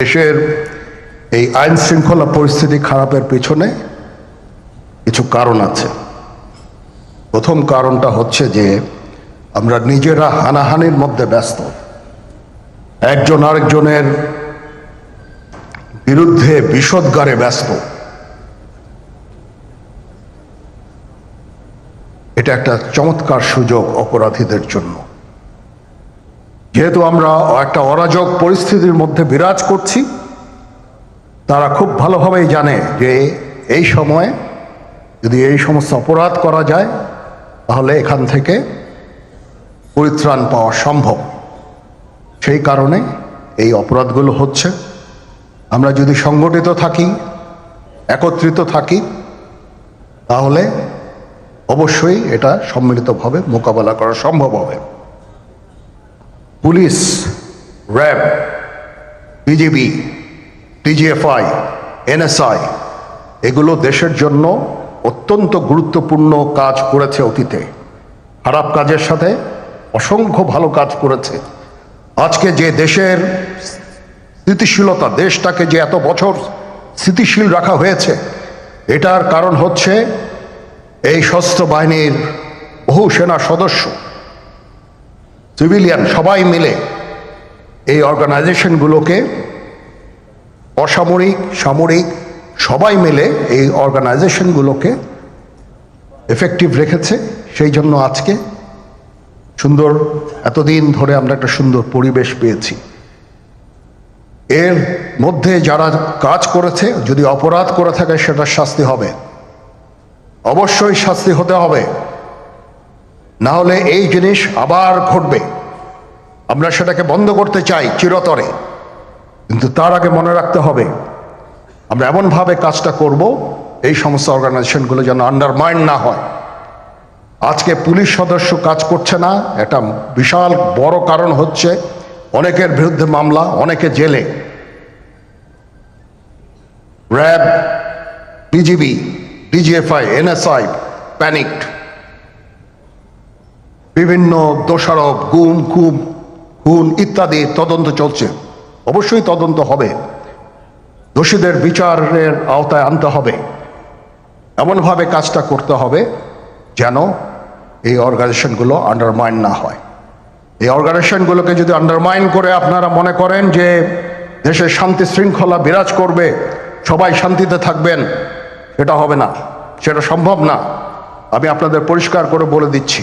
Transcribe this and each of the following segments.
দেশের এই আইন শৃঙ্খলা পরিস্থিতি খারাপের পেছনে কিছু কারণ আছে। প্রথম কারণটা হচ্ছে যে আমরা নিজেরা হানাহানির মধ্যে ব্যস্ত, একজন আরেকজনের বিরুদ্ধে বিষোদ্গারে ব্যস্ত। এটা একটা চমৎকার সুযোগ অপরাধীদের জন্য। যেহেতু আমরা একটা অরাজক পরিস্থিতির মধ্যে বিরাজ করছি, তারা খুব ভালোভাবেই জানে যে এই সময়ে যদি এই সমস্ত অপরাধ করা যায় তাহলে এখান থেকে পরিত্রাণ পাওয়া সম্ভব। সেই কারণে এই অপরাধগুলো হচ্ছে। আমরা যদি সংগঠিত থাকি, একত্রিত থাকি, তাহলে অবশ্যই এটা সম্মিলিতভাবে মোকাবেলা করা সম্ভব হবে। Police, RAB, BGB, DGFI, NSI এগুলো দেশের জন্য অত্যন্ত গুরুত্বপূর্ণ কাজ করেছে অতীতে। খারাপ কাজের সাথে অসংখ্য ভালো কাজ করেছে। আজকে যে দেশের স্থিতিশীলতা, দেশটাকে যে এত বছর স্থিতিশীল রাখা হয়েছে, এটার কারণ হচ্ছে এই সশস্ত্র বাহিনীর বহু সেনা সদস্য, সিভিলিয়ান সবাই মিলে এই অর্গানাইজেশনগুলোকে, অসামরিক, সামরিক সবাই মিলে এই অর্গানাইজেশনগুলোকে এফেক্টিভ রেখেছে। সেই জন্য আজকে সুন্দর, এতদিন ধরে আমরা একটা সুন্দর পরিবেশ পেয়েছি। এর মধ্যে যারা কাজ করেছে, যদি অপরাধ করে থাকে সেটার শাস্তি হবে, অবশ্যই শাস্তি হতে হবে, না হলে এই জিনিস আবার ঘটবে। আমরা সেটাকে বন্ধ করতে চাই চিরতরে, কিন্তু তার আগে মনে রাখতে হবে আমরা এমনভাবে কাজটা করব এই সমস্ত অর্গানাইজেশনগুলো যেন আন্ডারমাইন না হয়। আজকে পুলিশ সদস্য কাজ করছে না, এটা বিশাল বড় কারণ হচ্ছে অনেকের বিরুদ্ধে মামলা, অনেকে জেলে। RAB, BGB, DGFI, NSI panicked. বিভিন্ন দোষারোপ, গুম, খুন ইত্যাদি তদন্ত চলছে। অবশ্যই তদন্ত হবে, দোষীদের বিচারের আওতায় আনতে হবে। এমনভাবে কাজটা করতে হবে যেন এই অর্গানাইজেশনগুলো আন্ডারমাইন না হয়। এই অর্গানাইজেশনগুলোকে যদি আন্ডারমাইন করে আপনারা মনে করেন যে দেশে শান্তি শৃঙ্খলা বিরাজ করবে, সবাই শান্তিতে থাকবেন, সেটা হবে না, সেটা সম্ভব না। আমি আপনাদের পরিষ্কার করে বলে দিচ্ছি,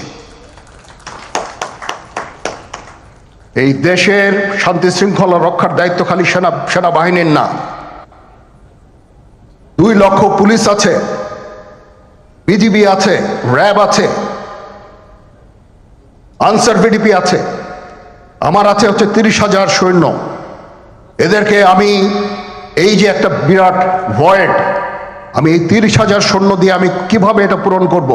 এই দেশের শান্তি শৃঙ্খলা রক্ষার দায়িত্ব খালি সেনাবাহিনীর না। 2 লক্ষ পুলিশ আছে, বিজিবি আছে, র্যাব আছে, আনসার ভিডিপি আছে, আমার আছে হচ্ছে 30,000 সৈন্য। এদেরকে আমি এই যে একটা বিরাট ভয়েড, আমি এই 30,000 সৈন্য দিয়ে আমি কিভাবে এটা পূরণ করব?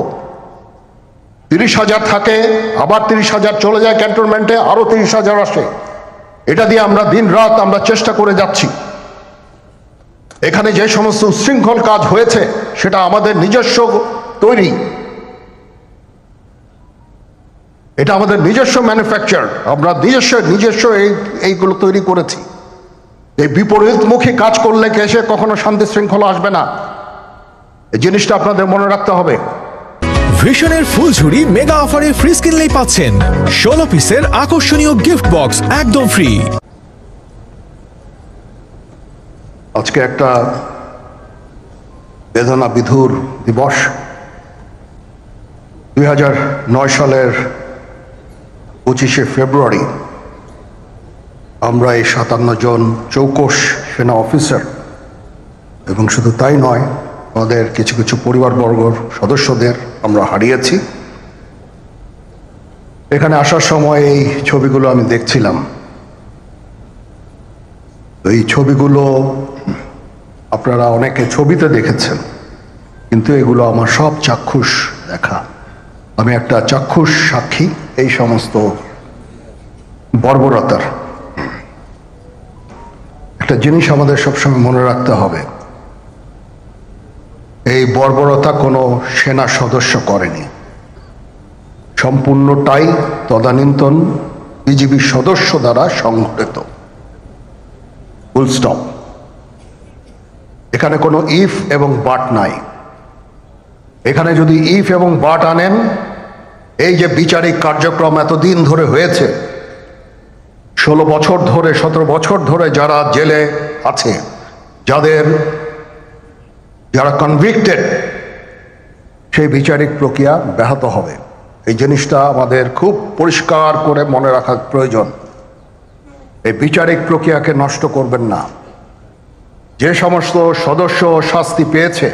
30,000 থাকে, আবার 30,000 চলে যায় ক্যান্টনমেন্টে, আরো 30,000 আসে। এটা দিয়ে আমরা দিন রাত আমরা চেষ্টা করে যাচ্ছি। এখানে যে সমস্ত উচ্ছৃঙ্খল কাজ হয়েছে সেটা আমাদের নিজস্ব তৈরি, এটা আমাদের নিজস্ব ম্যানুফ্যাকচার, আমরা নিজস্ব এইগুলো তৈরি করেছি। এই বিপরীতমুখী কাজ করলে এসে কখনো শান্তি শৃঙ্খলা আসবে না, এই জিনিসটা আপনাদের মনে রাখতে হবে। ভিশনের ফুলঝুরি মেগা অফারে ফ্রিজ কিনলেই পাচ্ছেন 16 পিসের আকর্ষণীয় গিফট বক্স একদম ফ্রি। আজকে একটা বেদনা বিধুর দিবস। 2009 সালের 25শে ফেব্রুয়ারি আমরা এই 57 জন চৌকস সেনা অফিসার, এবং শুধু তাই নয়, আমাদের কিছু কিছু পরিবারবর্গর সদস্যদের আমরা হারিয়েছি। এখানে আসার সময় এই ছবিগুলো আমি দেখছিলাম। এই ছবিগুলো আপনারা অনেকে ছবিতে দেখেছেন, কিন্তু এগুলো আমার সব চাক্ষুষ দেখা। আমি একটা চাক্ষুষ সাক্ষী এই সমস্ত বর্বরতার। একটা জিনিস আমাদের সবসময় মনে রাখতে হবে, এই বর্বরতা কোনো সেনা সদস্য করেনি, সম্পূর্ণটাই তদানীন্তন বিজিবি সদস্য দ্বারা সংঘটিত। Full stop. এখানে কোনো ইফ এবং বাট নাই। এখানে যদি ইফ এবং বাট আনেন, এই যে বিচারিক কার্যক্রম এতদিন ধরে হয়েছে, 16 বছর ধরে 17 বছর ধরে যারা জেলে আছে, যারা কনভিক্টেড, সেই বিচারিক প্রক্রিয়া ব্যাহত হবে। এই জিনিসটা আমাদের খুব পরিষ্কার করে মনে রাখা প্রয়োজন। এই বিচারিক প্রক্রিয়াকে নষ্ট করবেন না। যে সমস্ত সদস্য শাস্তি পেয়েছে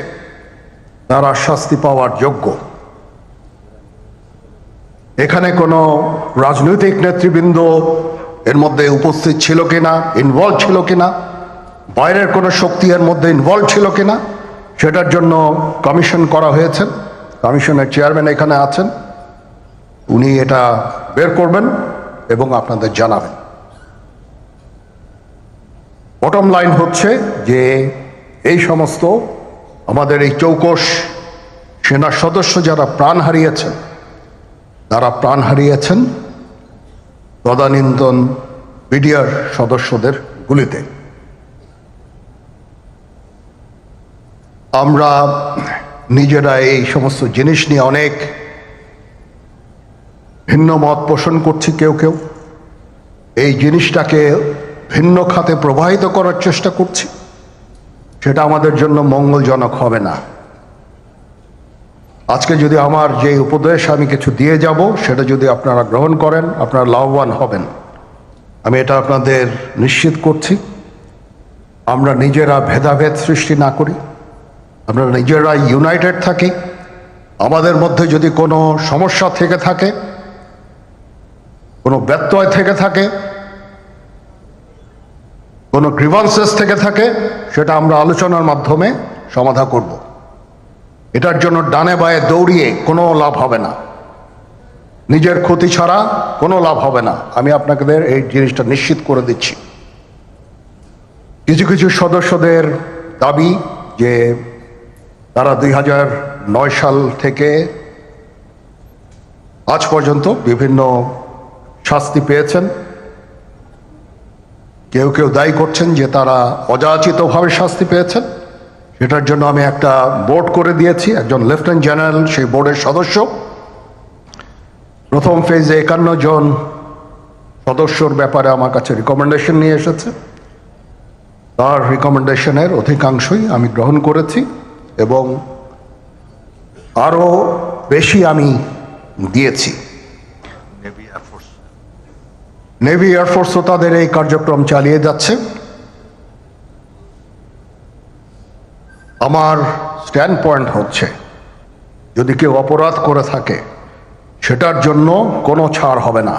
তারা শাস্তি পাওয়ার যোগ্য। এখানে কোনো রাজনৈতিক নেতৃবৃন্দ এর মধ্যে উপস্থিত ছিল কিনা, ইনভলভ ছিল কিনা, বাইরের কোনো শক্তি এর মধ্যে ইনভলভ ছিল কিনা, সেটার জন্য কমিশন করা হয়েছে। কমিশনের চেয়ারম্যান এখানে আছেন, উনি এটা বের করবেন এবং আপনাদের জানাবেন। বটম লাইন হচ্ছে যে এই সমস্ত আমাদের এই চৌকস সেনা সদস্য যারা প্রাণ হারিয়েছেন, তারা প্রাণ হারিয়েছেন তদানীন্তন বিডিআর সদস্যদের গুলিতে। আমরা নিজেরা এই সমস্ত জিনিস নিয়ে অনেক ভিন্ন মত পোষণ করছি। কেউ কেউ এই জিনিসটাকে ভিন্ন খাতে প্রবাহিত করার চেষ্টা করছি। সেটা আমাদের জন্য মঙ্গলজনক হবে না। আজকে যদি আমার যে উপদেশ আমি কিছু দিয়ে যাব, সেটা যদি আপনারা গ্রহণ করেন, আপনারা লাভবান হবেন, আমি এটা আপনাদের নিশ্চিত করছি। আমরা নিজেরা ভেদাভেদ সৃষ্টি না করি, আমরা নিজেরা ইউনাইটেড থাকি। আমাদের মধ্যে যদি কোনো সমস্যা থেকে থাকে, কোনো ব্যত্যয় থেকে থাকে, কোনো গ্রিভান্সেস থেকে থাকে, সেটা আমরা আলোচনার মাধ্যমে সমাধান করব। এটার জন্য ডানে বায়ে দৌড়িয়ে কোনো লাভ হবে না, নিজের ক্ষতি ছাড়া কোনো লাভ হবে না। আমি আপনাদের এই জিনিসটা নিশ্চিত করে দিচ্ছি। কিছু কিছু সদস্যদের দাবি যে তারা 2009 সাল থেকে আজ পর্যন্ত বিভিন্ন শাস্তি পেয়েছেন। কেউ কেউ দায়ী করছেন যে তারা অযাচিতভাবে শাস্তি পেয়েছেন। সেটার জন্য আমি একটা বোর্ড করে দিয়েছি, একজন লেফটেন্যান্ট জেনারেল সেই বোর্ডের সদস্য। প্রথম ফেজে 51 জন সদস্যর ব্যাপারে আমার কাছে রিকমেন্ডেশন নিয়ে এসেছে। তার রিকমেন্ডেশনের অধিকাংশই আমি গ্রহণ করেছি এবং আরও বেশি আমি দিয়েছি। নেভি এয়ারফোর্সও তাদের এই কার্যক্রম চালিয়ে যাচ্ছে। আমার স্ট্যান্ড পয়েন্ট হচ্ছে, যদি কেউ অপরাধ করে থাকে সেটার জন্য কোনো ছাড় হবে না।